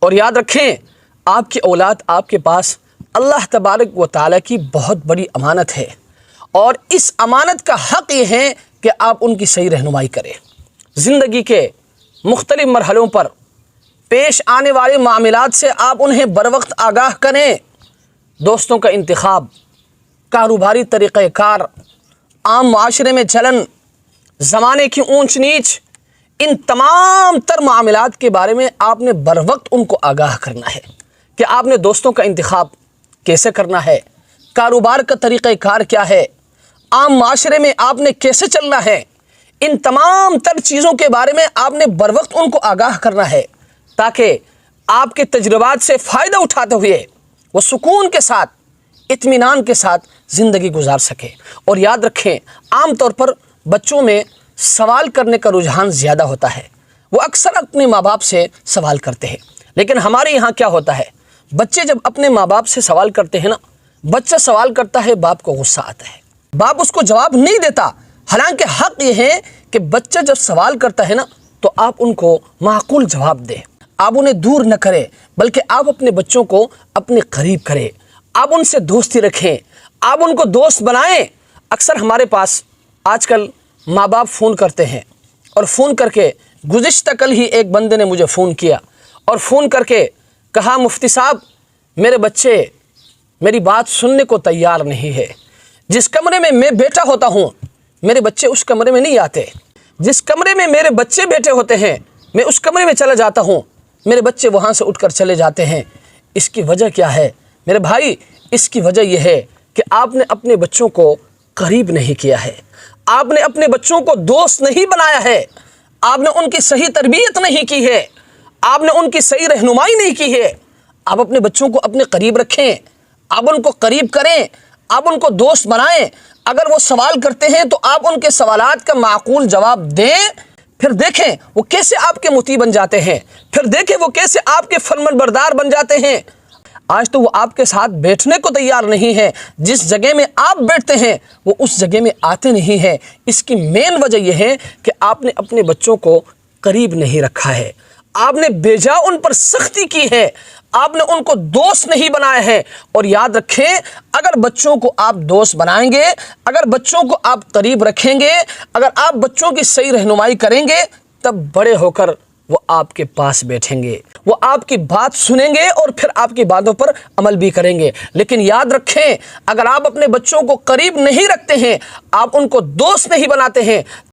اور یاد رکھیں آپ کی اولاد آپ کے پاس اللہ تبارک و تعالیٰ کی بہت بڑی امانت ہے، اور اس امانت کا حق یہ ہے کہ آپ ان کی صحیح رہنمائی کریں۔ زندگی کے مختلف مرحلوں پر پیش آنے والے معاملات سے آپ انہیں بروقت آگاہ کریں۔ دوستوں کا انتخاب، کاروباری طریقہ کار، عام معاشرے میں چلن، زمانے کی اونچ نیچ، ان تمام تر معاملات کے بارے میں آپ نے بروقت ان کو آگاہ کرنا ہے کہ آپ نے دوستوں کا انتخاب کیسے کرنا ہے، کاروبار کا طریقہ کار کیا ہے، عام معاشرے میں آپ نے کیسے چلنا ہے۔ ان تمام تر چیزوں کے بارے میں آپ نے بروقت ان کو آگاہ کرنا ہے، تاکہ آپ کے تجربات سے فائدہ اٹھاتے ہوئے وہ سکون کے ساتھ، اطمینان کے ساتھ زندگی گزار سکے۔ اور یاد رکھیں عام طور پر بچوں میں سوال کرنے کا رجحان زیادہ ہوتا ہے، وہ اکثر اپنے ماں باپ سے سوال کرتے ہیں، لیکن ہمارے یہاں کیا ہوتا ہے، بچے جب اپنے ماں باپ سے سوال کرتے ہیں نا، بچہ سوال کرتا ہے، باپ کو غصہ آتا ہے، باپ اس کو جواب نہیں دیتا۔ حالانکہ حق یہ ہے کہ بچہ جب سوال کرتا ہے نا تو آپ ان کو معقول جواب دیں، آپ انہیں دور نہ کریں، بلکہ آپ اپنے بچوں کو اپنے قریب کریں، آپ ان سے دوستی رکھیں، آپ ان کو دوست بنائیں۔ اکثر ہمارے پاس آج کل ماں باپ فون کرتے ہیں، اور فون کر کے گزشتہ کل ہی ایک بندے نے مجھے فون کیا اور فون کر کے کہا، مفتی صاحب میرے بچے میری بات سننے کو تیار نہیں ہے، جس کمرے میں میں بیٹھا ہوتا ہوں میرے بچے اس کمرے میں نہیں آتے، جس کمرے میں میرے بچے بیٹھے ہوتے ہیں میں اس کمرے میں چلا جاتا ہوں، میرے بچے وہاں سے اٹھ کر چلے جاتے ہیں۔ اس کی وجہ کیا ہے میرے بھائی؟ اس کی وجہ یہ ہے کہ آپ نے اپنے بچوں کو قریب نہیں کیا ہے، آپ نے اپنے بچوں کو دوست نہیں بنایا ہے، آپ نے ان کی صحیح تربیت نہیں کی ہے، آپ نے ان کی صحیح رہنمائی نہیں کی ہے۔ آپ اپنے بچوں کو اپنے قریب رکھیں، آپ ان کو قریب کریں، آپ ان کو دوست بنائیں۔ اگر وہ سوال کرتے ہیں تو آپ ان کے سوالات کا معقول جواب دیں، پھر دیکھیں وہ کیسے آپ کے مطیع بن جاتے ہیں، پھر دیکھیں وہ کیسے آپ کے فرمان بردار بن جاتے ہیں۔ آج تو وہ آپ کے ساتھ بیٹھنے کو تیار نہیں ہے، جس جگہ میں آپ بیٹھتے ہیں وہ اس جگہ میں آتے نہیں ہیں۔ اس کی مین وجہ یہ ہے کہ آپ نے اپنے بچوں کو قریب نہیں رکھا ہے، آپ نے بیجا ان پر سختی کی ہے، آپ نے ان کو دوست نہیں بنایا ہے۔ اور یاد رکھیں اگر بچوں کو آپ دوست بنائیں گے، اگر بچوں کو آپ قریب رکھیں گے، اگر آپ بچوں کی صحیح رہنمائی کریں گے، تب بڑے ہو کر وہ آپ کے پاس بیٹھیں گے، وہ آپ کی بات سنیں گے اور پھر آپ کی باتوں پر عمل بھی کریں گے۔ لیکن یاد رکھیں اگر آپ اپنے بچوں کو قریب نہیں رکھتے ہیں، آپ ان کو دوست نہیں بناتے ہیں،